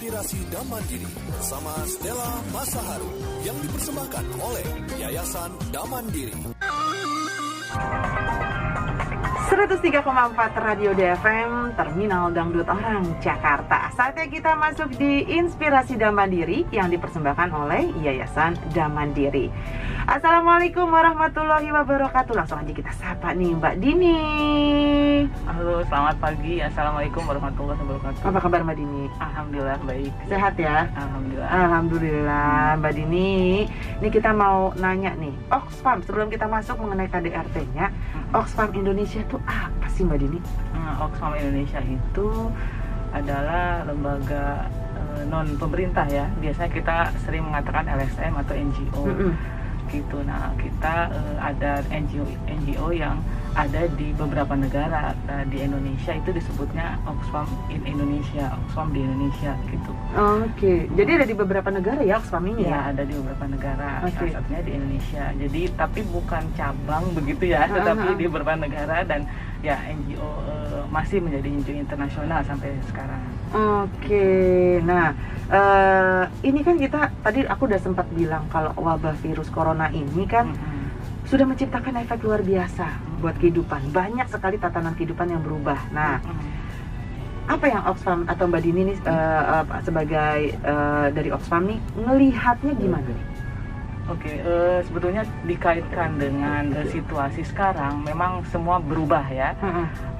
Inspirasi dan Mandiri bersama Stella Masaharu yang dipersembahkan oleh Yayasan Damandiri. 103,4 Radio DFM, Terminal Dangdut Orang, Jakarta. Saatnya kita masuk di Inspirasi Damandiri yang dipersembahkan oleh Yayasan Damandiri. Assalamualaikum warahmatullahi wabarakatuh. Langsung aja kita sapa nih Mbak Dini. Halo, selamat pagi. Assalamualaikum warahmatullahi wabarakatuh. Apa kabar Mbak Dini? Alhamdulillah baik. Sehat ya? Alhamdulillah. Alhamdulillah Mbak Dini. Ini kita mau nanya nih, Oxfam, sebelum kita masuk mengenai KDRT-nya, Oxfam Indonesia itu apa sih Mbak Dini? Oxfam Indonesia itu adalah lembaga non pemerintah ya. Biasanya kita sering mengatakan LSM atau NGO. Gitu. Nah, kita ada NGO yang ada di beberapa negara. Nah, di Indonesia itu disebutnya Oxfam in Indonesia, Oxfam di Indonesia gitu. Oke. Jadi ada di beberapa negara ya Oxfam ini ya? Ada di beberapa negara. Salah satunya di Indonesia. Jadi tapi bukan cabang begitu ya, tetapi di beberapa negara dan ya NGO masih menjadi NGO internasional sampai sekarang. Oke. Nah, ini kan kita tadi aku udah sempat bilang kalau wabah virus corona ini kan sudah menciptakan efek luar biasa buat kehidupan. Banyak sekali tatanan kehidupan yang berubah. Nah, apa yang Oxfam atau Mbak Dini nih sebagai dari Oxfam nih ngelihatnya gimana nih? Oke, sebetulnya dikaitkan dengan situasi sekarang, memang semua berubah ya,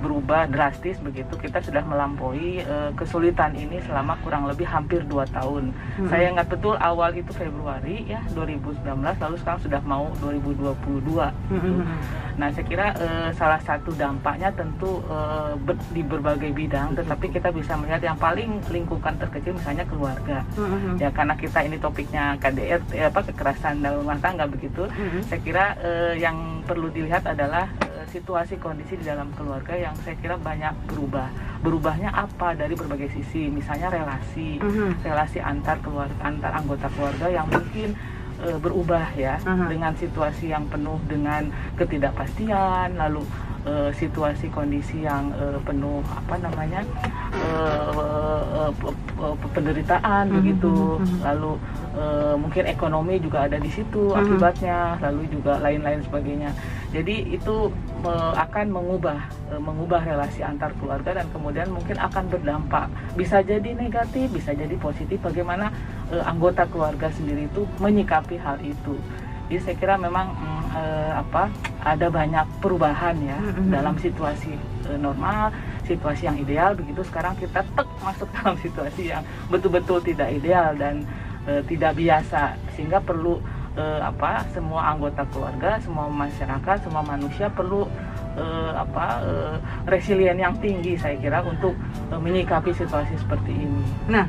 berubah drastis begitu. Kita sudah melampaui kesulitan ini selama kurang lebih hampir 2 tahun. Saya ingat betul awal itu Februari ya 2019, lalu sekarang sudah mau 2022. Nah, saya kira salah satu dampaknya tentu di berbagai bidang, tetapi kita bisa melihat yang paling lingkupan terkecil misalnya keluarga. Ya, karena kita ini topiknya KDRT kekerasan dalam rumah tangga begitu. Saya kira yang perlu dilihat adalah situasi kondisi di dalam keluarga yang saya kira banyak berubah. Berubahnya apa dari berbagai sisi, misalnya relasi antar keluarga, antar anggota keluarga yang mungkin berubah ya, dengan situasi yang penuh dengan ketidakpastian, lalu situasi kondisi yang penuh penderitaan begitu, lalu mungkin ekonomi juga ada di situ akibatnya, lalu juga lain-lain sebagainya. Jadi itu akan mengubah relasi antar keluarga dan kemudian mungkin akan berdampak, bisa jadi negatif, bisa jadi positif, bagaimana anggota keluarga sendiri itu menyikapi hal itu. Jadi saya kira memang ada banyak perubahan ya dalam situasi normal, situasi yang ideal begitu. Sekarang kita masuk dalam situasi yang betul-betul tidak ideal dan tidak biasa, sehingga perlu semua anggota keluarga, semua masyarakat, semua manusia perlu resilien yang tinggi saya kira untuk menyikapi situasi seperti ini. Nah,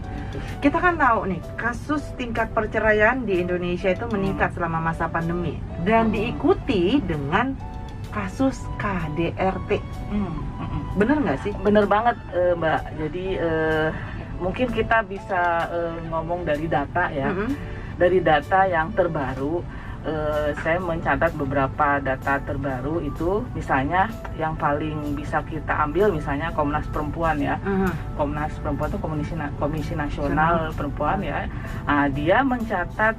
kita kan tahu nih kasus tingkat perceraian di Indonesia itu meningkat selama masa pandemi dan diikuti dengan kasus KDRT. Bener nggak sih? Bener banget Mbak. Jadi mungkin kita bisa ngomong dari data ya. Dari data yang terbaru, saya mencatat beberapa data terbaru itu, misalnya yang paling bisa kita ambil misalnya Komnas Perempuan ya. Komnas Perempuan itu Komisi Nasional Perempuan ya. Dia mencatat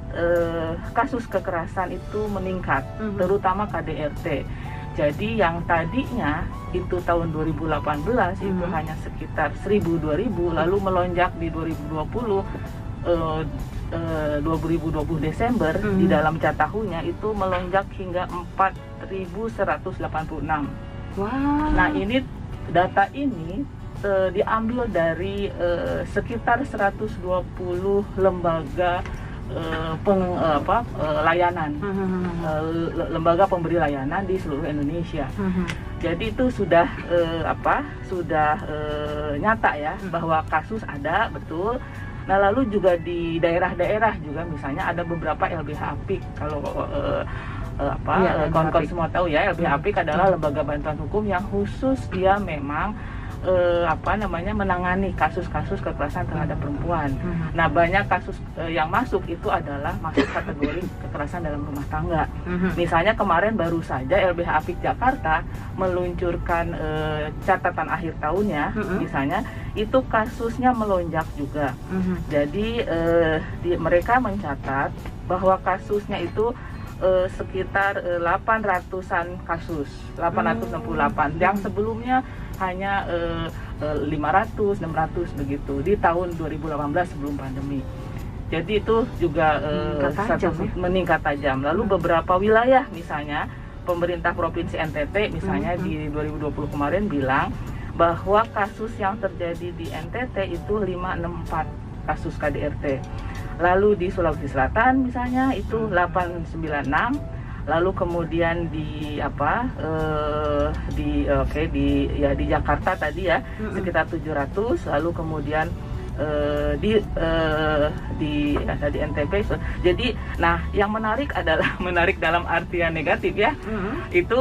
kasus kekerasan itu meningkat, terutama KDRT. Jadi yang tadinya itu tahun 2018 itu hanya sekitar 1.000-2.000, lalu melonjak di 2020 Desember di dalam catahunya itu melonjak hingga 4.186. Nah, ini data ini diambil dari sekitar 120 lembaga layanan, lembaga pemberi layanan di seluruh Indonesia. Jadi itu sudah nyata ya bahwa kasus ada betul. Nah, lalu juga di daerah-daerah juga misalnya ada beberapa LBH Apik. Kalau kawan-kawan semua tahu ya, LBH Apik adalah lembaga bantuan hukum yang khusus dia memang menangani kasus-kasus kekerasan terhadap perempuan. Nah, banyak kasus yang masuk itu adalah masuk kategori kekerasan dalam rumah tangga. Misalnya kemarin baru saja LBH Apik Jakarta meluncurkan catatan akhir tahunnya, misalnya itu kasusnya melonjak juga. Jadi mereka mencatat bahwa kasusnya itu sekitar 800-an kasus, 868. Yang sebelumnya hanya 500, 600 begitu di tahun 2018 sebelum pandemi. Jadi itu juga meningkat tajam. Lalu beberapa wilayah, misalnya pemerintah Provinsi NTT misalnya di 2020 kemarin bilang bahwa kasus yang terjadi di NTT itu 564 kasus KDRT. Lalu di Sulawesi Selatan misalnya itu 896. Lalu kemudian di di Jakarta tadi ya sekitar 700. Lalu kemudian di NTB. Jadi, nah yang menarik adalah menarik dalam artian negatif ya. Itu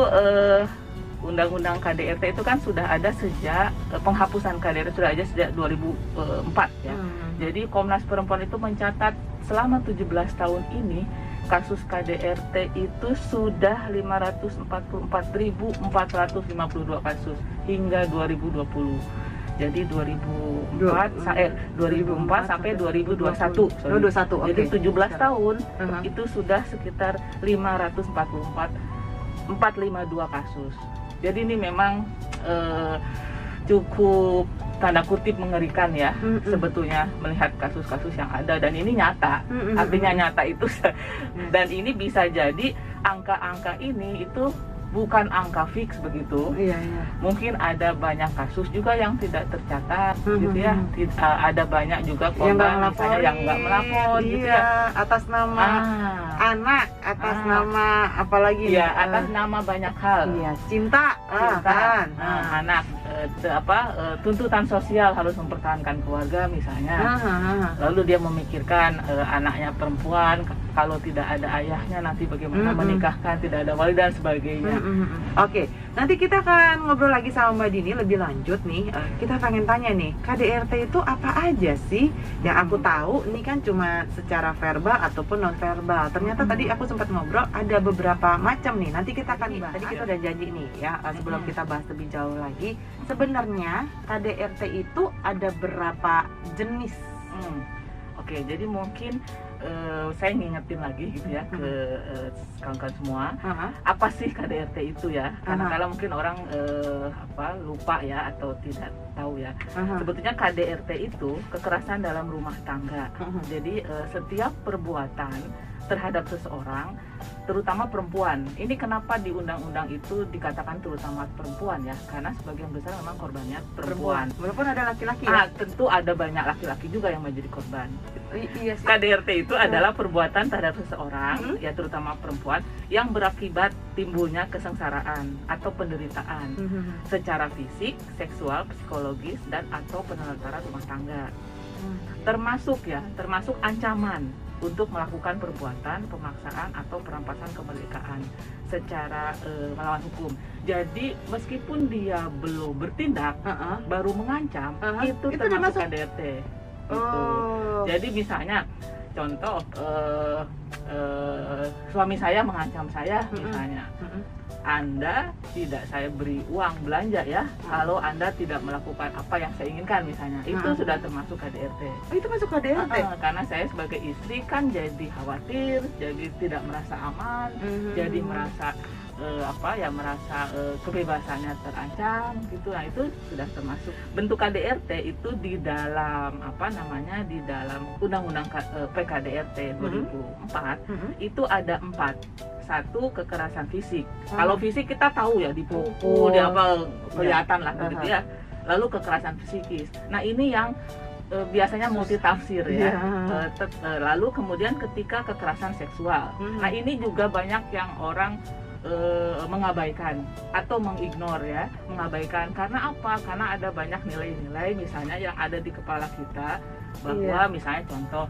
Undang-Undang KDRT itu kan sudah ada sejak penghapusan KDRT sudah ada sejak 2004 ya. Jadi Komnas Perempuan itu mencatat selama 17 tahun ini kasus KDRT itu sudah 544.452 kasus hingga 2020. Jadi 2004 sampai 2021. Jadi 17 tahun itu sudah sekitar 552 kasus. Jadi ini memang cukup tanda kutip mengerikan ya sebetulnya melihat kasus-kasus yang ada, dan ini nyata. Artinya nyata itu dan ini bisa jadi angka-angka ini itu bukan angka fix begitu. Mungkin ada banyak kasus juga yang tidak tercatat gitu ya. Ada banyak juga korban misalnya yang nggak melapor gitu ya. Atas nama anak, atas nama apalagi ya, atas nama banyak hal. Cinta kan. Anak tuntutan sosial harus mempertahankan keluarga misalnya. Lalu dia memikirkan anaknya perempuan, kalau tidak ada ayahnya nanti bagaimana menikahkan, tidak ada wali dan sebagainya. Oke, nanti kita akan ngobrol lagi sama Mbak Dini lebih lanjut nih. Kita pengen tanya nih, KDRT itu apa aja sih? Yang aku tahu ini kan cuma secara verbal ataupun non verbal. Ternyata tadi aku sempat ngobrol ada beberapa macam nih. Nanti kita akan bahas. Tadi kita udah janji nih ya, sebelum kita bahas lebih jauh lagi, sebenarnya KDRT itu ada berapa jenis? Oke, jadi mungkin saya ngingetin lagi gitu ya ke kawan-kawan semua, apa sih KDRT itu ya? Karena kalau mungkin orang lupa ya atau tidak tahu ya. Sebetulnya KDRT itu kekerasan dalam rumah tangga. Jadi setiap perbuatan terhadap seseorang, terutama perempuan. Ini kenapa di undang-undang itu dikatakan terutama perempuan ya? Karena sebagian besar memang korbannya perempuan. Walaupun ada laki-laki ya? Tentu ada banyak laki-laki juga yang menjadi korban. Iya sih. KDRT itu adalah perbuatan terhadap seseorang, ya terutama perempuan, yang berakibat timbulnya kesengsaraan atau penderitaan secara fisik, seksual, psikologis, dan atau penelantaran rumah tangga. Termasuk ancaman untuk melakukan perbuatan pemaksaan atau perampasan kemerdekaan secara melawan hukum. Jadi meskipun dia belum bertindak, baru mengancam, itu termasuk KDRT. Gitu. Jadi misalnya contoh suami saya mengancam saya misalnya, Anda tidak saya beri uang belanja ya, kalau Anda tidak melakukan apa yang saya inginkan misalnya, itu sudah termasuk KDRT. Itu masuk KDRT? Karena saya sebagai istri kan jadi khawatir, jadi tidak merasa aman, jadi merasa kebebasannya terancam gitu. Nah itu sudah termasuk bentuk KDRT itu di dalam di dalam Undang-Undang PKDRT 2004 itu ada 4. Satu, kekerasan fisik. Kalau fisik kita tahu ya, dipukul, kelihatan lah begitu ya. Lalu kekerasan psikis. Nah ini yang biasanya multitafsir ya. Lalu kemudian ketika kekerasan seksual. Nah ini juga banyak yang orang mengabaikan atau mengignore ya, mengabaikan. Karena apa? Karena ada banyak nilai-nilai misalnya yang ada di kepala kita bahwa misalnya contoh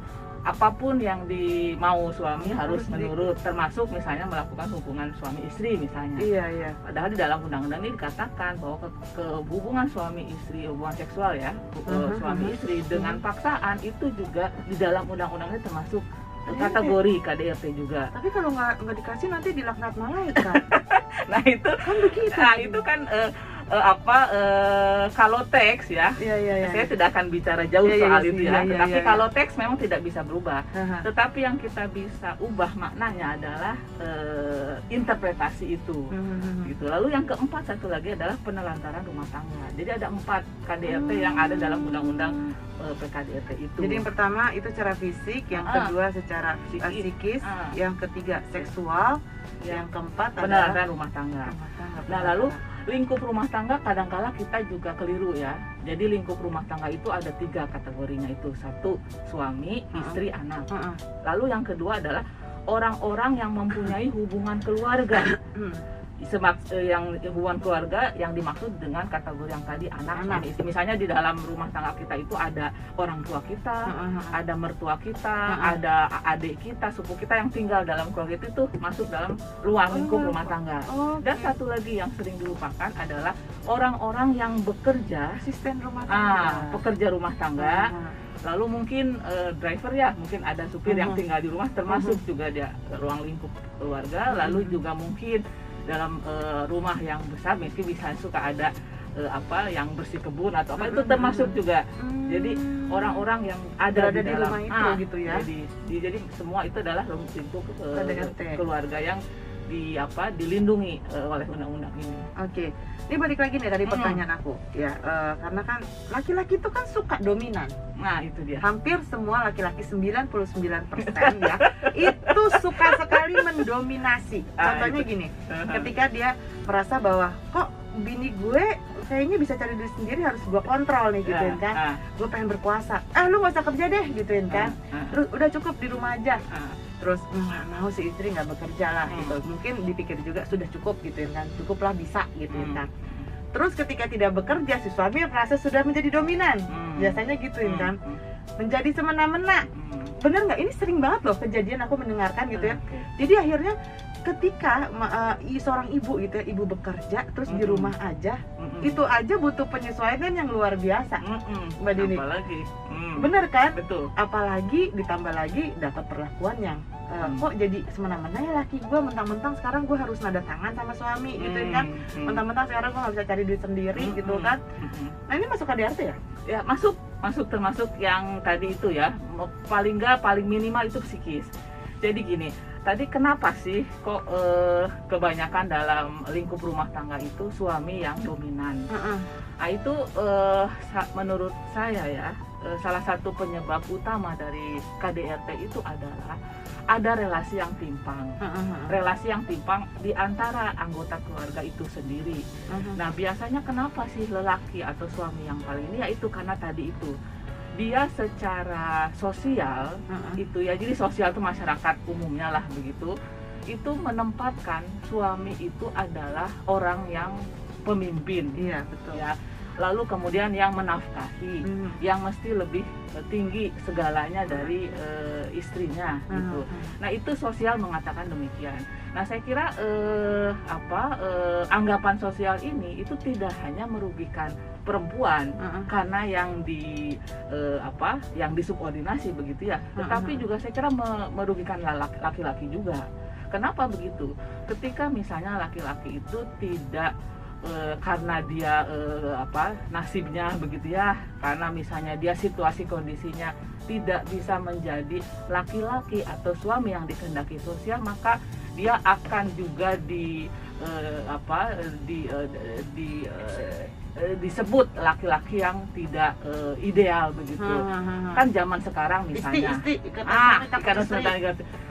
apapun yang dimau suami harus Harus menurut, termasuk misalnya melakukan hubungan suami istri misalnya. Iya. Padahal di dalam undang-undang ini dikatakan bahwa ke hubungan suami istri, hubungan seksual ya, suami istri dengan paksaan itu juga di dalam undang-undang ini termasuk kategori KDRT juga. Tapi kalau nggak dikasih nanti dilaknat malaikat. Nah itu Kan begitu. nah itu kan kalau teks ya, Iya. saya tidak akan bicara jauh Iya, soal iya, itu iya, ya. iya, Tetapi iya. kalau teks memang tidak bisa berubah. Aha. Tetapi yang kita bisa ubah maknanya adalah interpretasi itu. Gitu. Lalu yang keempat satu lagi adalah penelantaran rumah tangga. Jadi ada 4 KDRT yang ada dalam undang-undang PKDRT itu. Jadi yang pertama itu secara fisik, yang kedua secara psikis, yang ketiga seksual, yang keempat adalah penelantaran rumah tangga. rumah tangga. Nah lalu lingkup rumah tangga kadangkala kita juga keliru ya. Jadi lingkup rumah tangga itu ada 3 kategorinya itu. 1 suami, istri, anak. Lalu yang kedua adalah orang-orang yang mempunyai hubungan keluarga. Yang hubungan keluarga yang dimaksud dengan kategori yang tadi anak. Misalnya di dalam rumah tangga kita itu ada orang tua kita, ada mertua kita, ada adik kita, suku kita yang tinggal dalam keluarga itu tuh masuk dalam luar lingkup rumah tangga. Dan satu lagi yang sering dilupakan adalah orang-orang yang bekerja, asisten rumah tangga. pekerja rumah tangga. Lalu mungkin driver ya, mungkin ada supir yang tinggal di rumah, termasuk juga dia ruang lingkup keluarga. Lalu juga mungkin dalam rumah yang besar mungkin bisa suka ada yang bersih kebun atau apa, itu termasuk juga. Jadi orang-orang yang ada di dalam rumah itu gitu ya. Jadi semua itu adalah lingkup keluarga yang dilindungi oleh undang-undang ini. Oke. Ini balik lagi nih dari pertanyaan aku ya, karena kan laki-laki itu kan suka dominan. Nah itu dia. Hampir semua laki-laki 99% ya itu suka sekali mendominasi. Contohnya gini, ketika dia merasa bahwa kok bini gue kayaknya bisa cari diri sendiri, harus gue kontrol nih gituin kan. Gue pengen berkuasa. Lu gak usah kerja deh gituin kan. Terus udah cukup di rumah aja. Terus nggak mau si istri nggak bekerja lah gitu. Mungkin dipikir juga sudah cukup gituin kan. Cukuplah bisa gituin kan. Terus ketika tidak bekerja, si suami merasa sudah menjadi dominan. Biasanya gituin kan. Menjadi semena-mena. Bener nggak? Ini sering banget loh kejadian, aku mendengarkan gitu ya. Jadi akhirnya ketika seorang ibu gitu ya, ibu bekerja terus di rumah aja, itu aja butuh penyesuaian yang luar biasa. Mbak Dini. Apalagi. Bener kan? Betul. Apalagi ditambah lagi dapat perlakuan yang kok jadi semena-mena ya laki gue, mentang-mentang sekarang gue harus nada tangan sama suami gitu kan. Mentang-mentang sekarang gue nggak bisa cari duit sendiri gitu kan. Nah ini masuk KDRT ya? Ya masuk termasuk yang tadi itu ya. Paling minimal itu psikis. Jadi gini, tadi kenapa sih kok kebanyakan dalam lingkup rumah tangga itu suami yang dominan? Nah itu menurut saya ya, salah satu penyebab utama dari KDRT itu adalah ada relasi yang timpang. Relasi yang timpang di antara anggota keluarga itu sendiri. Nah biasanya kenapa sih lelaki atau suami yang paling ini, yaitu karena tadi itu dia secara sosial itu ya, jadi sosial itu masyarakat umumnya lah begitu, itu menempatkan suami itu adalah orang yang pemimpin. Iya betul ya. Lalu kemudian yang menafkahi, yang mesti lebih tinggi segalanya dari istrinya gitu. Nah itu sosial mengatakan demikian. Nah saya kira anggapan sosial ini itu tidak hanya merugikan perempuan karena yang disubordinasi begitu ya, tetapi juga saya kira merugikan laki-laki juga. Kenapa begitu? Ketika misalnya laki-laki itu tidak karena dia nasibnya begitu ya, karena misalnya dia situasi kondisinya tidak bisa menjadi laki-laki atau suami yang dikehendaki sosial, maka dia akan juga disebut laki-laki yang tidak ideal begitu. Kan zaman sekarang misalnya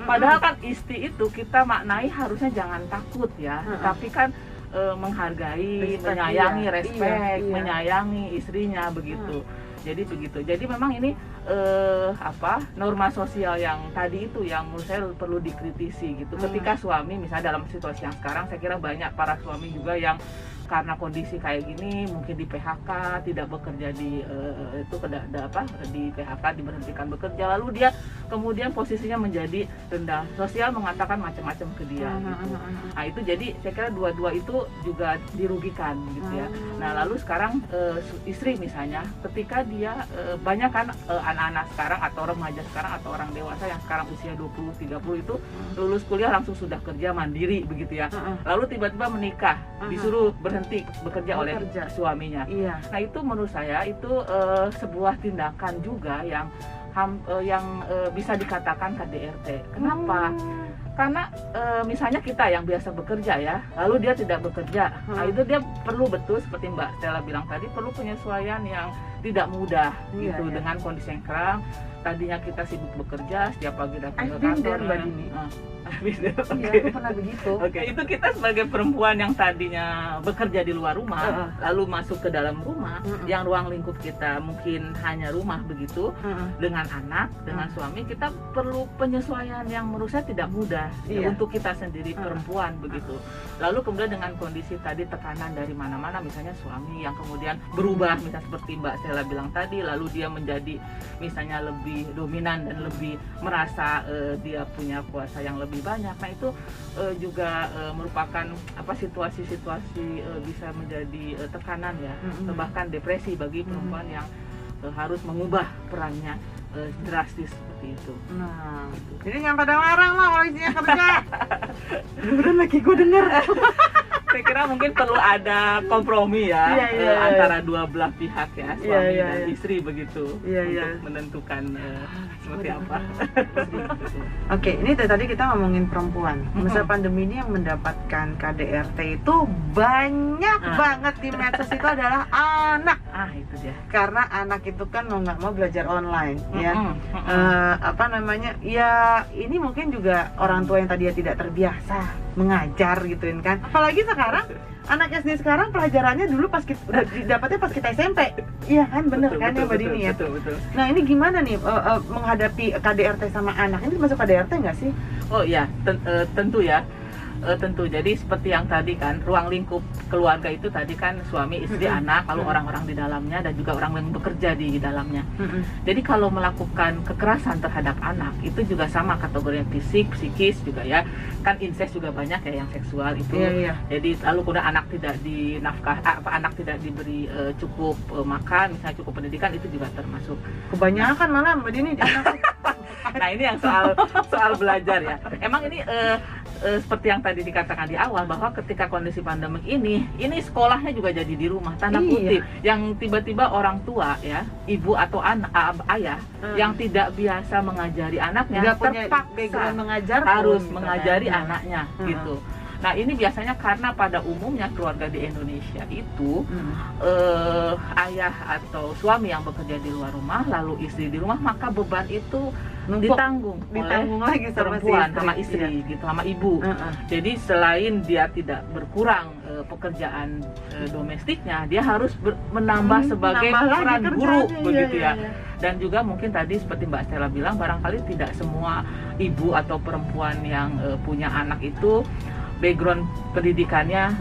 padahal kan isti itu kita maknai harusnya jangan takut ya, tapi kan menghargai, menyayangi, respect, menyayangi istrinya begitu. Jadi begitu. Jadi memang ini norma sosial yang tadi itu yang menurut saya perlu dikritisi gitu. Ketika suami misalnya dalam situasi yang sekarang, saya kira banyak para suami juga yang karena kondisi kayak gini mungkin di PHK, tidak bekerja di di PHK, diberhentikan bekerja, lalu dia kemudian posisinya menjadi rendah. Sosial mengatakan macam-macam ke dia gitu. Nah itu jadi saya kira dua-dua itu juga dirugikan gitu ya. Nah lalu sekarang istri misalnya, ketika dia banyak kan anak-anak sekarang atau remaja sekarang atau orang dewasa yang sekarang usia 20-30 itu lulus kuliah langsung sudah kerja mandiri begitu ya. Lalu tiba-tiba menikah, disuruh berhenti bekerja oleh suaminya. Iya. Nah itu menurut saya itu sebuah tindakan juga yang bisa dikatakan KDRT. Kenapa? Karena misalnya kita yang biasa bekerja ya, lalu dia tidak bekerja. Nah itu dia perlu betul seperti Mbak Stella bilang tadi, perlu penyesuaian yang tidak mudah gitu dengan kondisi yang sekarang. Tadinya kita sibuk bekerja, setiap pagi datang ke kantor. Mbak Dini. Iya, aku pernah begitu. Oke, itu kita sebagai perempuan yang tadinya bekerja di luar rumah, lalu masuk ke dalam rumah, yang ruang lingkup kita mungkin hanya rumah begitu, dengan anak, dengan suami, kita perlu penyesuaian yang menurut saya tidak mudah untuk kita sendiri perempuan begitu. Lalu kemudian dengan kondisi tadi tekanan dari mana-mana, misalnya suami yang kemudian berubah, misalnya seperti Mbak Stella bilang tadi, lalu dia menjadi misalnya lebih dominan dan lebih merasa dia punya kuasa yang lebih banyak. Nah itu juga merupakan situasi-situasi bisa menjadi tekanan ya, bahkan depresi bagi perempuan yang harus mengubah perannya drastis seperti itu. Nah, jadi yang pada larang lah kalau isinya kerja. Beneran lagi gue denger. Saya kira mungkin perlu ada kompromi ya, antara dua belah pihak ya, suami dan istri begitu, untuk menentukan seperti apa. Oke, ini tadi kita ngomongin perempuan. Masa pandemi ini yang mendapatkan KDRT itu banyak banget di medsos itu adalah anak. Itu dia. Karena anak itu kan mau nggak mau belajar online, ya. Ya ini mungkin juga orang tua yang tadinya tidak terbiasa mengajar gituin kan. Apalagi sekarang anak SD sekarang pelajarannya dulu pas kita dapatnya pas kita SMP. Iya kan, bener kan ya Mbak Dini ya. Betul. Nah ini gimana nih menghadapi KDRT sama anak? Ini masuk KDRT nggak sih? Oh iya, tentu ya. Tentu, jadi seperti yang tadi kan, ruang lingkup keluarga itu tadi kan suami, istri, anak, lalu orang-orang di dalamnya dan juga orang yang bekerja di dalamnya. Jadi kalau melakukan kekerasan terhadap anak itu juga sama kategorinya, fisik, psikis juga ya. Kan incest juga banyak ya yang seksual itu. Jadi lalu kemudian anak tidak dinafkah, anak tidak diberi cukup makan, misalnya cukup pendidikan, itu juga termasuk. Kebanyakan malah Mbak Dini di anak. Nah ini yang soal belajar ya. Emang ini seperti yang tadi dikatakan di awal, bahwa ketika kondisi pandemik ini sekolahnya juga jadi di rumah, tanda kutip, yang tiba-tiba orang tua ya, ibu atau ayah yang tidak biasa mengajari anaknya, terpaksa harus mengajari anaknya gitu. Nah ini biasanya karena pada umumnya keluarga di Indonesia itu ayah atau suami yang bekerja di luar rumah, lalu istri di rumah, maka beban itu ditanggung lagi sama perempuan, sama istri gitu, sama ibu. Jadi selain dia tidak berkurang pekerjaan domestiknya, dia harus menambah sebagai peran guru begitu ya. Dan juga mungkin tadi seperti Mbak Stella bilang, barangkali tidak semua ibu atau perempuan yang punya anak itu background pendidikannya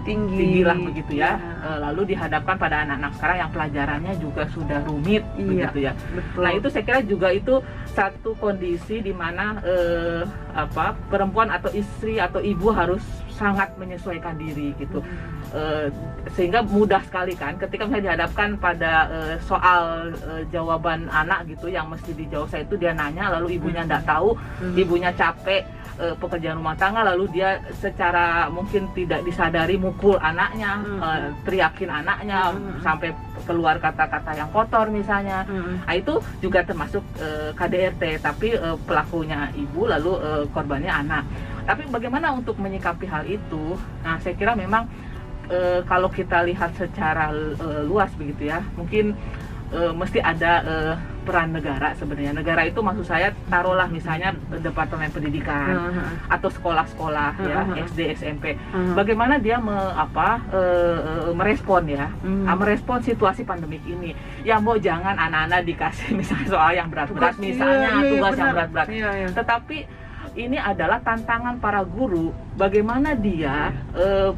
tinggi lah begitu ya. Lalu dihadapkan pada anak-anak sekarang yang pelajarannya juga sudah rumit begitu ya. Betul. Nah itu saya kira juga itu satu kondisi di mana perempuan atau istri atau ibu harus sangat menyesuaikan diri gitu. Sehingga mudah sekali kan ketika misalnya dihadapkan pada soal jawaban anak gitu yang mesti dijawab, saya itu dia nanya lalu ibunya nggak tahu, ibunya capek pekerjaan rumah tangga, lalu dia secara mungkin tidak disadari mukul anaknya, teriakin anaknya sampai keluar kata-kata yang kotor misalnya. Nah, itu juga termasuk KDRT, tapi pelakunya ibu, lalu korbannya anak. Tapi bagaimana untuk menyikapi hal itu? Nah, saya kira memang kalau kita lihat secara luas begitu ya, mungkin mesti ada peran negara sebenarnya. Negara itu maksud saya taruhlah misalnya Departemen Pendidikan atau sekolah-sekolah ya SD, SMP. Bagaimana dia merespon ya, merespon situasi pandemik ini. Ya mau jangan anak-anak dikasih misalnya soal yang berat-berat, misalnya tugas yang berat-berat. Tetapi ini adalah tantangan para guru, bagaimana dia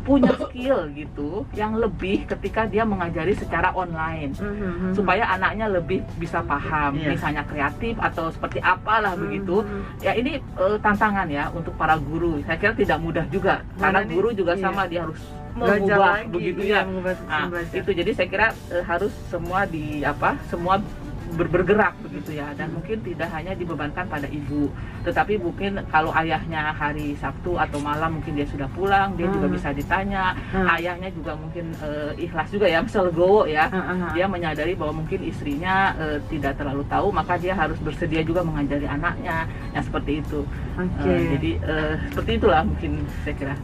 punya skill gitu yang lebih ketika dia mengajari secara online, supaya anaknya lebih bisa paham, misalnya kreatif atau seperti apalah begitu. Ya ini tantangan ya untuk para guru. Saya kira tidak mudah juga, karena guru juga sama, dia harus mengubah begitu ya. Itu jadi saya kira harus semua semua bergerak begitu ya, dan mungkin tidak hanya dibebankan pada ibu, tetapi mungkin kalau ayahnya hari Sabtu atau malam mungkin dia sudah pulang, dia juga bisa ditanya. Ayahnya juga mungkin ikhlas juga ya, misal legowo ya, dia menyadari bahwa mungkin istrinya tidak terlalu tahu, maka dia harus bersedia juga mengajari anaknya, ya seperti itu. Jadi seperti itulah mungkin saya kira.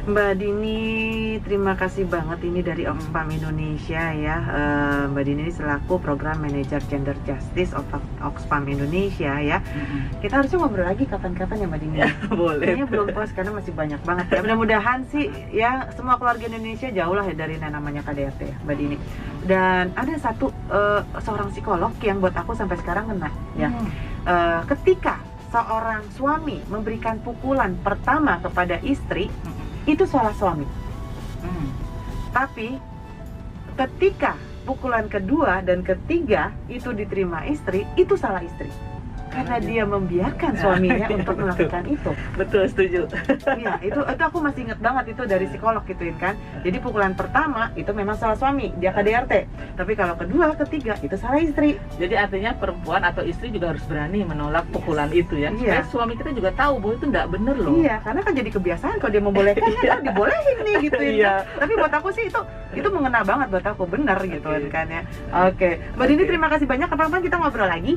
Mbak Dini, terima kasih banget ini dari Oxfam Indonesia ya. Mbak Dini ini selaku Program Manager Gender Justice Oxfam Indonesia ya. Kita harusnya ngobrol lagi kapan-kapan ya Mbak Dini. Boleh. Kayaknya belum puas karena masih banyak banget ya. Mudah-mudahan sih ya semua keluarga Indonesia jauh lah ya dari yang namanya KDRT ya Mbak Dini. Dan ada satu seorang psikolog yang buat aku sampai sekarang kena ya. Ketika seorang suami memberikan pukulan pertama kepada istri, itu salah suami. Tapi ketika pukulan kedua dan ketiga itu diterima istri, itu salah istri. Karena dia membiarkan suaminya untuk melakukan itu. Betul, setuju. Iya, itu aku masih inget banget itu dari psikolog gituin kan. Jadi pukulan pertama itu memang salah suami, dia KDRT. Tapi kalau kedua, ketiga itu salah istri. Jadi artinya perempuan atau istri juga harus berani menolak pukulan itu ya. Supaya suami kita juga tahu bahwa itu nggak bener loh. Iya, karena kan jadi kebiasaan kalau dia membolehkan ya dibolehin nih gituin. Tapi buat aku sih itu mengena banget buat aku, bener gitu kan ya. Oke. Mbak Dini terima kasih banyak, kapan-kapan kita ngobrol lagi.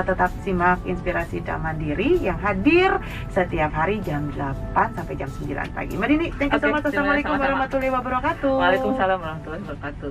Tetap simak Inspirasi Mandiri yang hadir setiap hari jam 8 sampai jam 9 pagi. Mbak Dini, thank you so much. Assalamualaikum warahmatullahi wabarakatuh. Waalaikumsalam warahmatullahi wabarakatuh.